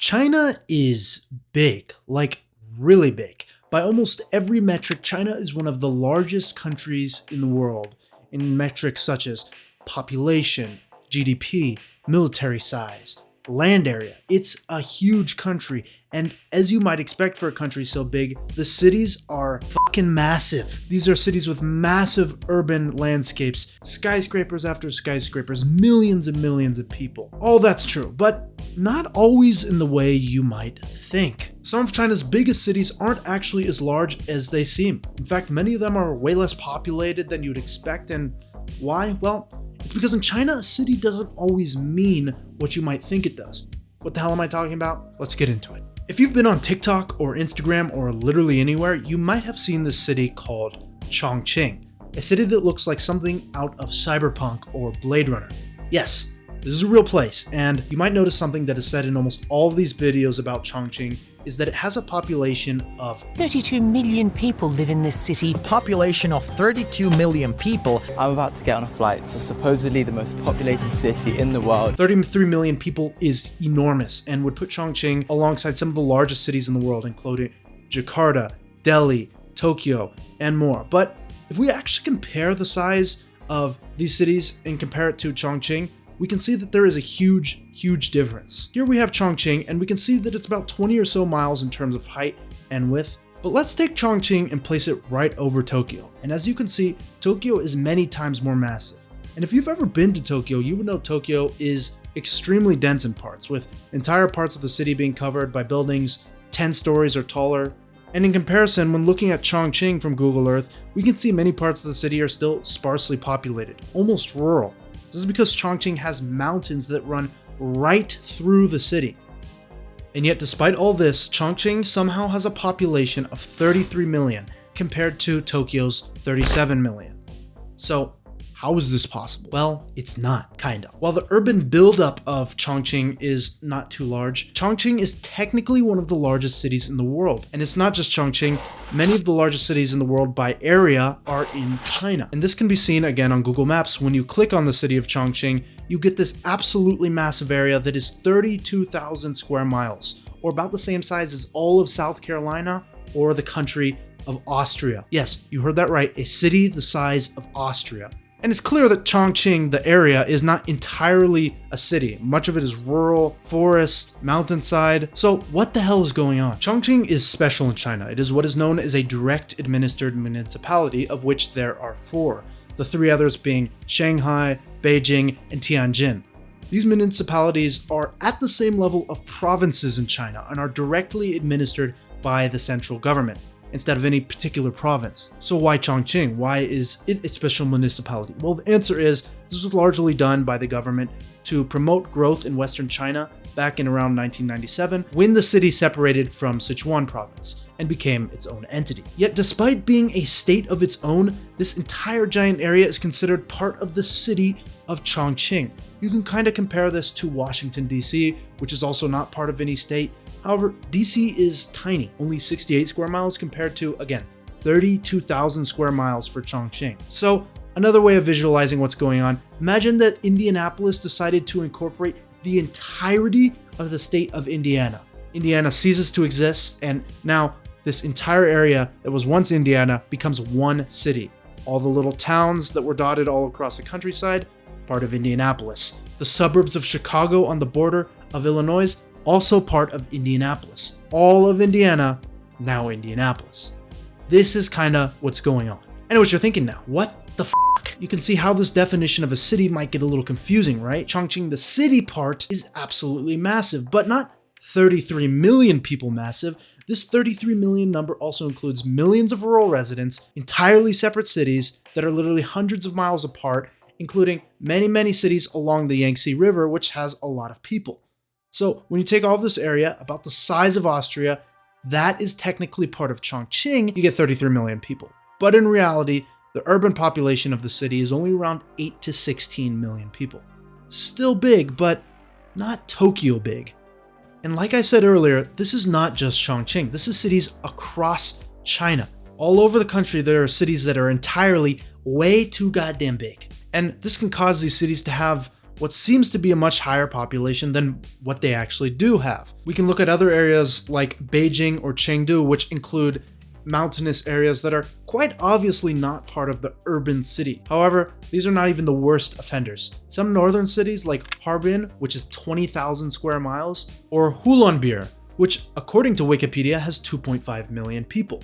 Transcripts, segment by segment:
China is big, like really big. By almost every metric, China is one of the largest countries in the world in metrics such as population, GDP, military size, land area. It's a huge country, and as you might expect for a country so big, the cities are fucking massive. These are cities with massive urban landscapes, skyscrapers after skyscrapers, millions and millions of people. All that's true, but not always in the way you might think. Some of China's biggest cities aren't actually as large as they seem. In fact, many of them are way less populated than you'd expect, and why? Well, it's because in China, a city doesn't always mean what you might think it does. What the hell am I talking about? Let's get into it. If you've been on TikTok or Instagram or literally anywhere, you might have seen this city called Chongqing, a city that looks like something out of Cyberpunk or Blade Runner. Yes, this is a real place, and you might notice something that is said in almost all of these videos about Chongqing is that it has a population of 32 million people live in this city. Population of 32 million people. I'm about to get on a flight to supposedly the most populated city in the world. 33 million people is enormous and would put Chongqing alongside some of the largest cities in the world, including Jakarta, Delhi, Tokyo, and more. But if we actually compare the size of these cities and compare it to Chongqing, we can see that there is a huge difference. Here we have Chongqing, and we can see that it's about 20 or so miles in terms of height and width. But let's take Chongqing and place it right over Tokyo. And as you can see, Tokyo is many times more massive. And if you've ever been to Tokyo, you would know Tokyo is extremely dense in parts, with entire parts of the city being covered by buildings 10 stories or taller. And in comparison, when looking at Chongqing from Google Earth, we can see many parts of the city are still sparsely populated, almost rural. This is because Chongqing has mountains that run right through the city. And yet, despite all this, Chongqing somehow has a population of 33 million compared to Tokyo's 37 million. So, how is this possible? Well, it's not, kind of. While the urban buildup of Chongqing is not too large, Chongqing is technically one of the largest cities in the world. And it's not just Chongqing, many of the largest cities in the world by area are in China. And this can be seen again on Google Maps. When you click on the city of Chongqing, you get this absolutely massive area that is 32,000 square miles, or about the same size as all of South Carolina or the country of Austria. Yes, you heard that right, a city the size of Austria. And it's clear that Chongqing, the area, is not entirely a city. Much of it is rural, forest, mountainside. So what the hell is going on? Chongqing is special in China. It is what is known as a direct administered municipality, of which there are 4. The 3 others being Shanghai, Beijing, and Tianjin. These municipalities are at the same level of provinces in China and are directly administered by the central government, instead of any particular province. So why Chongqing? Why is it a special municipality? Well, the answer is this was largely done by the government to promote growth in Western China back in around 1997, when the city separated from Sichuan province and became its own entity. Yet despite being a state of its own, this entire giant area is considered part of the city of Chongqing. You can kind of compare this to Washington, D.C., which is also not part of any state. However, DC is tiny, only 68 square miles compared to, again, 32,000 square miles for Chongqing. So, another way of visualizing what's going on, imagine that Indianapolis decided to incorporate the entirety of the state of Indiana. Indiana ceases to exist, and now this entire area that was once Indiana becomes one city. All the little towns that were dotted all across the countryside, part of Indianapolis. The suburbs of Chicago on the border of Illinois, also part of Indianapolis. All of Indiana, now Indianapolis. This is kinda what's going on. I know what you're thinking now. What the fuck? You can see how this definition of a city might get a little confusing, right? Chongqing, the city part, is absolutely massive, but not 33 million people massive. This 33 million number also includes millions of rural residents, entirely separate cities that are literally hundreds of miles apart, including many cities along the Yangtze River, which has a lot of people. So when you take all of this area, about the size of Austria, that is technically part of Chongqing, you get 33 million people. But in reality, the urban population of the city is only around 8 to 16 million people. Still big, but not Tokyo big. And like I said earlier, this is not just Chongqing. This is cities across China. All over the country, there are cities that are entirely way too goddamn big. And this can cause these cities to have what seems to be a much higher population than what they actually do have. We can look at other areas like Beijing or Chengdu, which include mountainous areas that are quite obviously not part of the urban city. However, these are not even the worst offenders. Some northern cities like Harbin, which is 20,000 square miles, or Hulunbuir, which according to Wikipedia has 2.5 million people.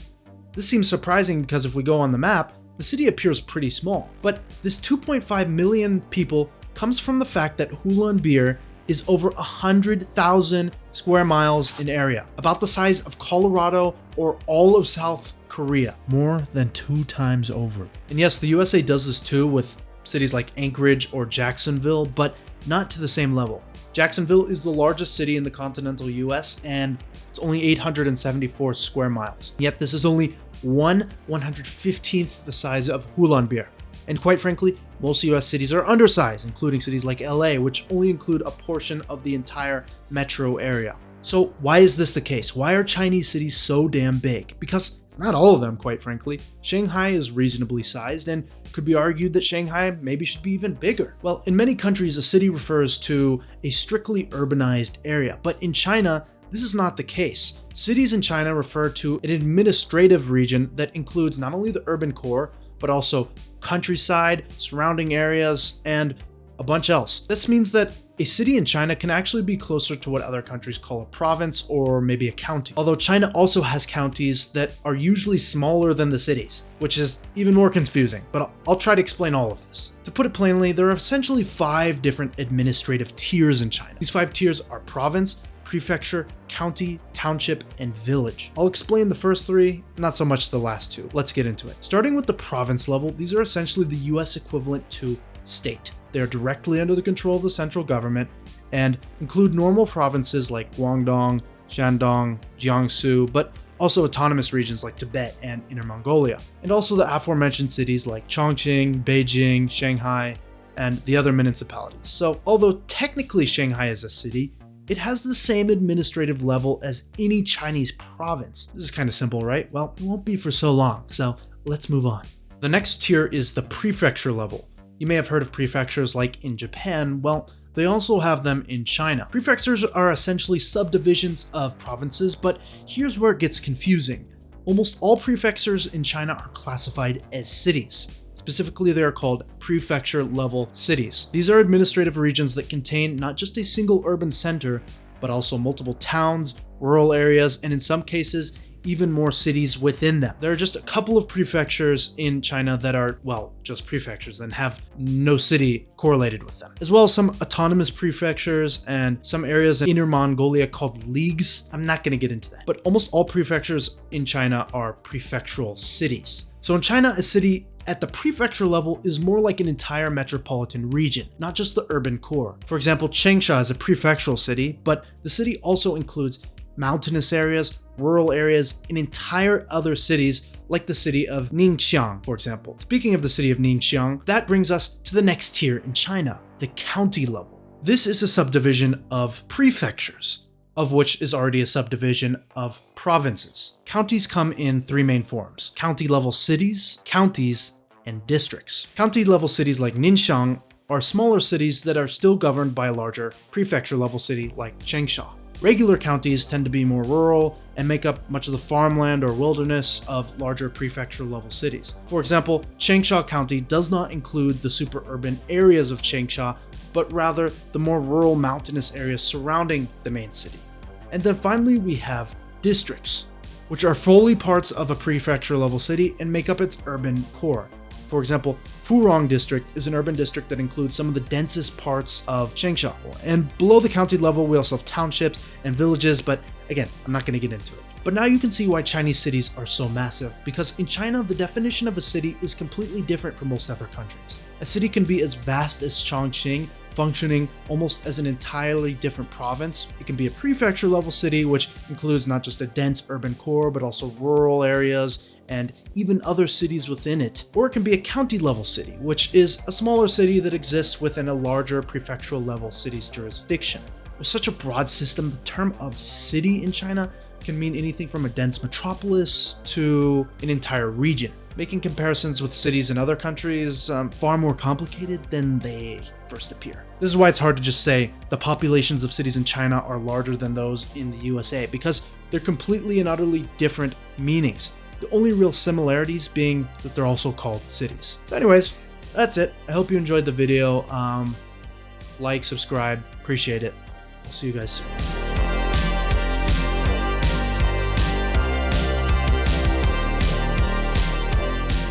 This seems surprising because if we go on the map, the city appears pretty small. But this 2.5 million people comes from the fact that Hulunbuir is over 100,000 square miles in area, about the size of Colorado or all of South Korea, more than 2 times over. And yes, the USA does this too with cities like Anchorage or Jacksonville, but not to the same level. Jacksonville is the largest city in the continental US and it's only 874 square miles. Yet this is only 1/115th the size of Hulunbuir. And quite frankly, most US cities are undersized, including cities like LA, which only include a portion of the entire metro area. So why is this the case? Why are Chinese cities so damn big? Because it's not all of them, quite frankly. Shanghai is reasonably sized and could be argued that Shanghai maybe should be even bigger. Well, in many countries, a city refers to a strictly urbanized area, but in China, this is not the case. Cities in China refer to an administrative region that includes not only the urban core, but also countryside, surrounding areas, and a bunch else. This means that a city in China can actually be closer to what other countries call a province or maybe a county. Although China also has counties that are usually smaller than the cities, which is even more confusing, but I'll try to explain all of this. To put it plainly, there are essentially 5 different administrative tiers in China. These 5 tiers are province, prefecture, county, township, and village. I'll explain the first 3, not so much the last 2. Let's get into it. Starting with the province level, these are essentially the US equivalent to state. They are directly under the control of the central government and include normal provinces like Guangdong, Shandong, Jiangsu, but also autonomous regions like Tibet and Inner Mongolia, and also the aforementioned cities like Chongqing, Beijing, Shanghai, and the other municipalities. So although technically Shanghai is a city, it has the same administrative level as any Chinese province. This is kind of simple, right? Well, it won't be for so long, so let's move on. The next tier is the prefecture level. You may have heard of prefectures like in Japan. Well, they also have them in China. Prefectures are essentially subdivisions of provinces, but here's where it gets confusing. Almost all prefectures in China are classified as cities. Specifically, they are called prefecture-level cities. These are administrative regions that contain not just a single urban center, but also multiple towns, rural areas, and in some cases, even more cities within them. There are just a couple of prefectures in China that are, well, just prefectures and have no city correlated with them, as well as some autonomous prefectures and some areas in Inner Mongolia called leagues. I'm not going to get into that, but almost all prefectures in China are prefectural cities. So in China, a city at the prefecture level is more like an entire metropolitan region, not just the urban core. For example, Changsha is a prefectural city, but the city also includes mountainous areas, rural areas, and entire other cities like the city of Ningxiang, for example. Speaking of the city of Ningxiang, that brings us to the next tier in China, the county level. This is a subdivision of prefectures, of which is already a subdivision of provinces. Counties come in 3 main forms: county-level cities, counties, and districts. County-level cities like Ningxiang are smaller cities that are still governed by a larger prefecture-level city like Changsha. Regular counties tend to be more rural and make up much of the farmland or wilderness of larger prefecture-level cities. For example, Changsha County does not include the super urban areas of Changsha, but rather the more rural mountainous areas surrounding the main city. And then finally we have districts, which are fully parts of a prefecture-level city and make up its urban core. For example, Furong District is an urban district that includes some of the densest parts of Changsha. And below the county level, we also have townships and villages, but again, I'm not going to get into it. But now you can see why Chinese cities are so massive, because in China, the definition of a city is completely different from most other countries. A city can be as vast as Chongqing, functioning almost as an entirely different province. It can be a prefecture-level city, which includes not just a dense urban core, but also rural areas and even other cities within it. Or it can be a county-level city, which is a smaller city that exists within a larger prefectural-level city's jurisdiction. With such a broad system, the term of city in China can mean anything from a dense metropolis to an entire region, making comparisons with cities in other countries far more complicated than they first appear. This is why it's hard to just say the populations of cities in China are larger than those in the USA, because they're completely and utterly different meanings. The only real similarities being that they're also called cities. So anyways, that's it. I hope you enjoyed the video. Like, subscribe, appreciate it. I'll see you guys soon.